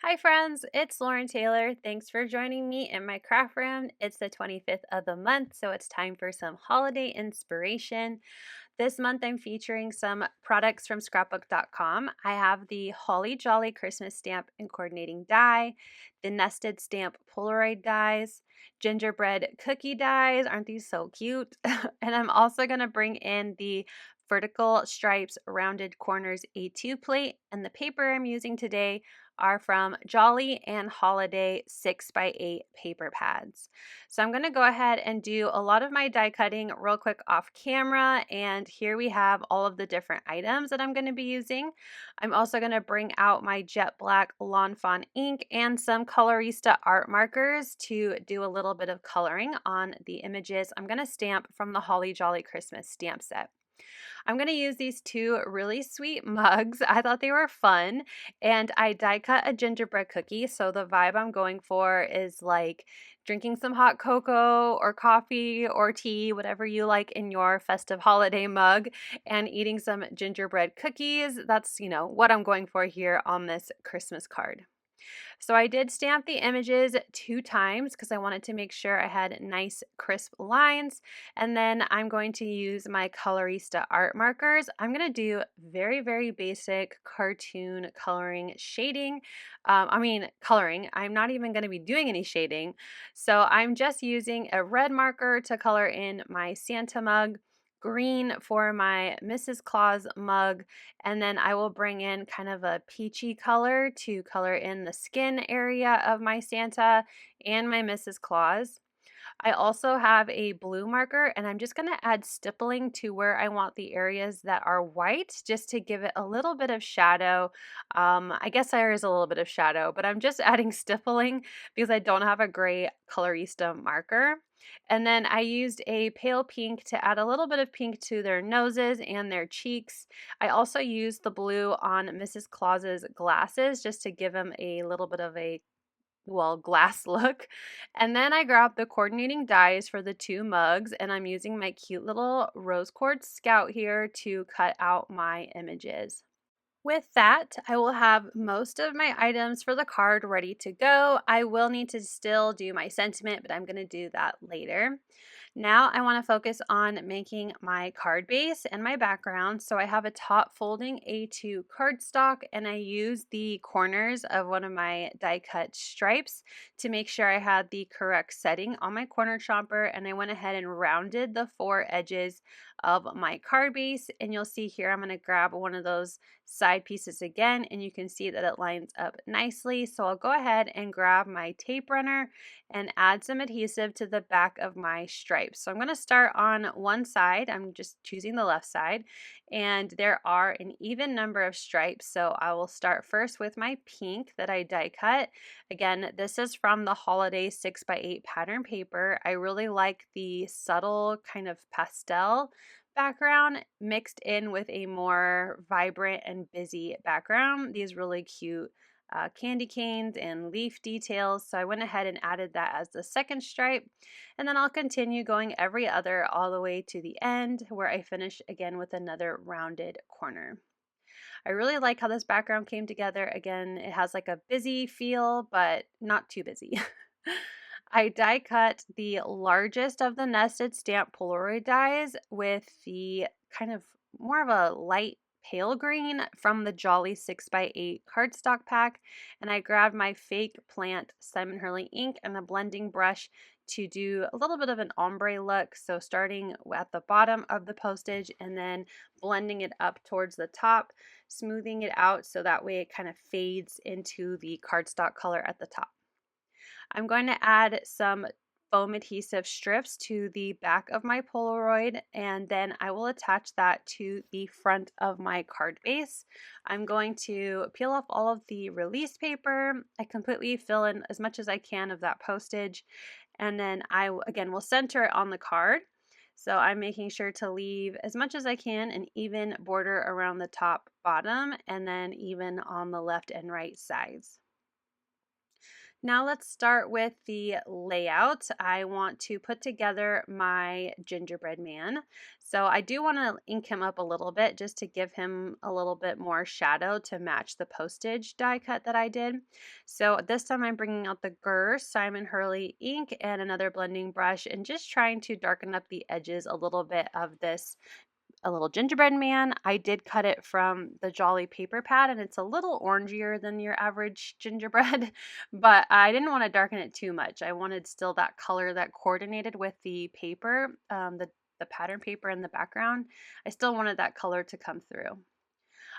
Hi friends, it's Lauren Taylor. Thanks for joining me in my craft room. It's the 25th of the month, so it's time for some holiday inspiration. This month I'm featuring some products from scrapbook.com. I have the Holly Jolly Christmas stamp and coordinating die, the nested stamp Polaroid dies, gingerbread cookie dies. Aren't these so cute? And I'm also going to bring in the vertical stripes rounded corners A2 plate, and the paper I'm using today are from Jolly and Holiday 6x8 paper pads. So I'm going to go ahead and do a lot of my die cutting real quick off camera, and here we have all of the different items that I'm going to be using. I'm also going to bring out my jet black Lawn Fawn ink and some Colorista Art Markers to do a little bit of coloring on the images I'm going to stamp from the Holly Jolly Christmas stamp set. I'm going to use these two really sweet mugs. I thought they were fun, and I die cut a gingerbread cookie, so the vibe I'm going for is like drinking some hot cocoa or coffee or tea, whatever you like in your festive holiday mug, and eating some gingerbread cookies. That's, what I'm going for here on this Christmas card. So I did stamp the images 2 times because I wanted to make sure I had nice crisp lines. And then I'm going to use my Colorista art markers. I'm going to do very, very basic cartoon coloring shading. Coloring. I'm not even going to be doing any shading. So I'm just using a red marker to color in my Santa mug, green for my Mrs. Claus mug, and then I will bring in kind of a peachy color to color in the skin area of my Santa and my Mrs. Claus. I also have a blue marker, and I'm just going to add stippling to where I want the areas that are white just to give it a little bit of shadow. I guess there is a little bit of shadow, but I'm just adding stippling because I don't have a gray Colorista marker. And then I used a pale pink to add a little bit of pink to their noses and their cheeks. I also used the blue on Mrs. Claus's glasses just to give them a little bit of a glass look. And then I grabbed the coordinating dies for the two mugs, and I'm using my cute little rose quartz scout here to cut out my images. With that, I will have most of my items for the card ready to go. I will need to still do my sentiment, but I'm going to do that later. Now I want to focus on making my card base and my background. So I have a top folding A2 cardstock, and I use the corners of one of my die cut stripes to make sure I had the correct setting on my corner chomper, and I went ahead and rounded the 4 edges of my card base. And you'll see here I'm going to grab one of those side pieces again, and you can see that it lines up nicely. So I'll go ahead and grab my tape runner and add some adhesive to the back of my stripes. So I'm going to start on one side. I'm just choosing the left side, and there are an even number of stripes. So I will start first with my pink that I die cut. Again, this is from the Holiday 6x8 pattern paper. I really like the subtle kind of pastel background mixed in with a more vibrant and busy background. These really cute candy canes and leaf details. So I went ahead and added that as the second stripe. And then I'll continue going every other all the way to the end where I finish again with another rounded corner. I really like how this background came together. Again, it has like a busy feel, but not too busy. I die cut the largest of the nested stamp Polaroid dies with the kind of more of a light pale green from the Jolly 6x8 cardstock pack, and I grabbed my fake plant Simon Hurley ink and a blending brush to do a little bit of an ombre look. So starting at the bottom of the postage and then blending it up towards the top, smoothing it out so that way it kind of fades into the cardstock color at the top. I'm going to add some foam adhesive strips to the back of my Polaroid, and then I will attach that to the front of my card base. I'm going to peel off all of the release paper. I completely fill in as much as I can of that postage, and then I again will center it on the card. So I'm making sure to leave as much as I can an even border around the top, bottom, and then even on the left and right sides. Now let's start with the layout. I want to put together my gingerbread man. So I do want to ink him up a little bit just to give him a little bit more shadow to match the postage die cut that I did. So this time I'm bringing out the Grrr Simon Hurley ink and another blending brush and just trying to darken up the edges a little bit of this a little gingerbread man. I did cut it from the Jolly paper pad and it's a little orangier than your average gingerbread, but I didn't want to darken it too much. I wanted still that color that coordinated with the paper, the pattern paper in the background. I still wanted that color to come through.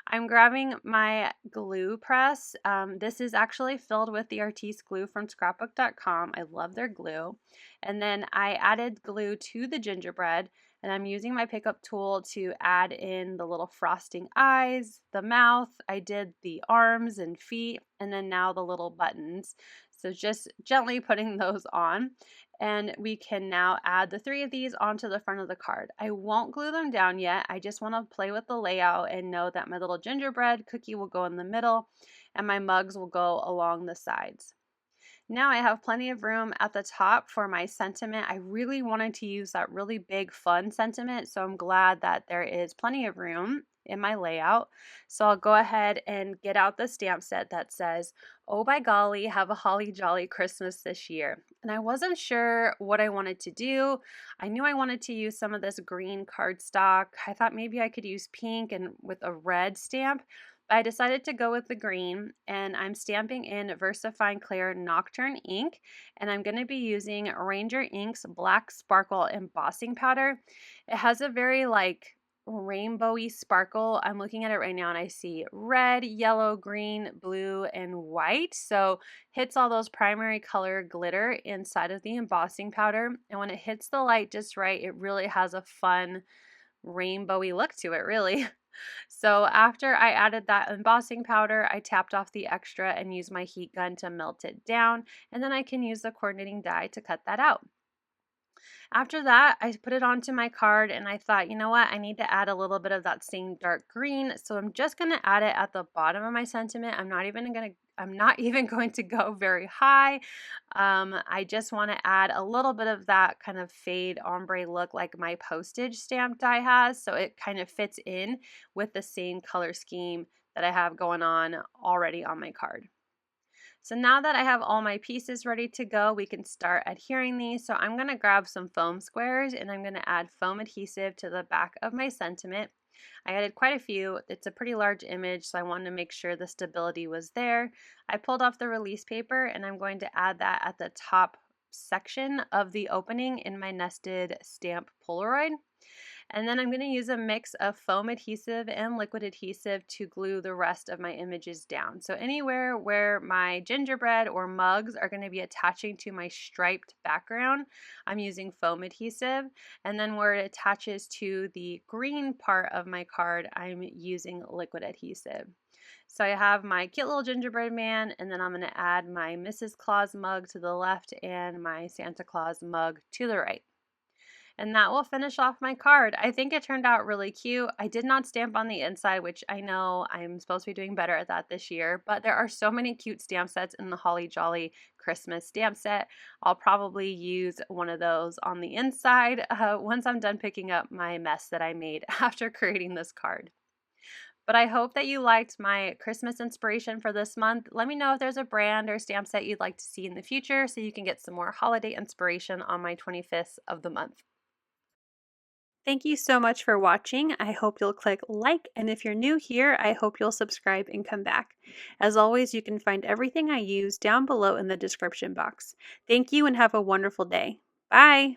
I'm grabbing my glue press. This is actually filled with the Artiste glue from scrapbook.com. I love their glue. And then I added glue to the gingerbread, and I'm using my pickup tool to add in the little frosting eyes, the mouth. I did the arms and feet, and then now the little buttons. So just gently putting those on. And we can now add the 3 of these onto the front of the card. I won't glue them down yet. I just want to play with the layout and know that my little gingerbread cookie will go in the middle and my mugs will go along the sides. Now I have plenty of room at the top for my sentiment. I really wanted to use that really big fun sentiment, so I'm glad that there is plenty of room in my layout. So I'll go ahead and get out the stamp set that says, "Oh by golly, have a holly jolly Christmas this year." And I wasn't sure what I wanted to do. I knew I wanted to use some of this green cardstock. I thought maybe I could use pink and with a red stamp. I decided to go with the green, and I'm stamping in VersaFine Clair Nocturne ink, and I'm going to be using Ranger Ink's Black Sparkle Embossing Powder. It has a very rainbowy sparkle. I'm looking at it right now and I see red, yellow, green, blue, and white. So hits all those primary color glitter inside of the embossing powder. And when it hits the light just right, it really has a fun rainbowy look to it, really. So after I added that embossing powder, I tapped off the extra and used my heat gun to melt it down, and then I can use the coordinating die to cut that out. After that, I put it onto my card and I thought, you know what, I need to add a little bit of that same dark green. So I'm just going to add it at the bottom of my sentiment. I'm not even going to go very high. I just want to add a little bit of that kind of fade ombre look like my postage stamp die has. So it kind of fits in with the same color scheme that I have going on already on my card. So now that I have all my pieces ready to go, we can start adhering these. So I'm going to grab some foam squares and I'm going to add foam adhesive to the back of my sentiment. I added quite a few. It's a pretty large image, so I wanted to make sure the stability was there. I pulled off the release paper and I'm going to add that at the top section of the opening in my nested stamp Polaroid. And then I'm going to use a mix of foam adhesive and liquid adhesive to glue the rest of my images down. So anywhere where my gingerbread or mugs are going to be attaching to my striped background, I'm using foam adhesive. And then where it attaches to the green part of my card, I'm using liquid adhesive. So I have my cute little gingerbread man, and then I'm going to add my Mrs. Claus mug to the left and my Santa Claus mug to the right. And that will finish off my card. I think it turned out really cute. I did not stamp on the inside, which I know I'm supposed to be doing better at that this year, but there are so many cute stamp sets in the Holly Jolly Christmas stamp set. I'll probably use one of those on the inside once I'm done picking up my mess that I made after creating this card. But I hope that you liked my Christmas inspiration for this month. Let me know if there's a brand or stamp set you'd like to see in the future so you can get some more holiday inspiration on my 25th of the month. Thank you so much for watching. I hope you'll click like, and if you're new here, I hope you'll subscribe and come back. As always, you can find everything I use down below in the description box. Thank you and have a wonderful day. Bye!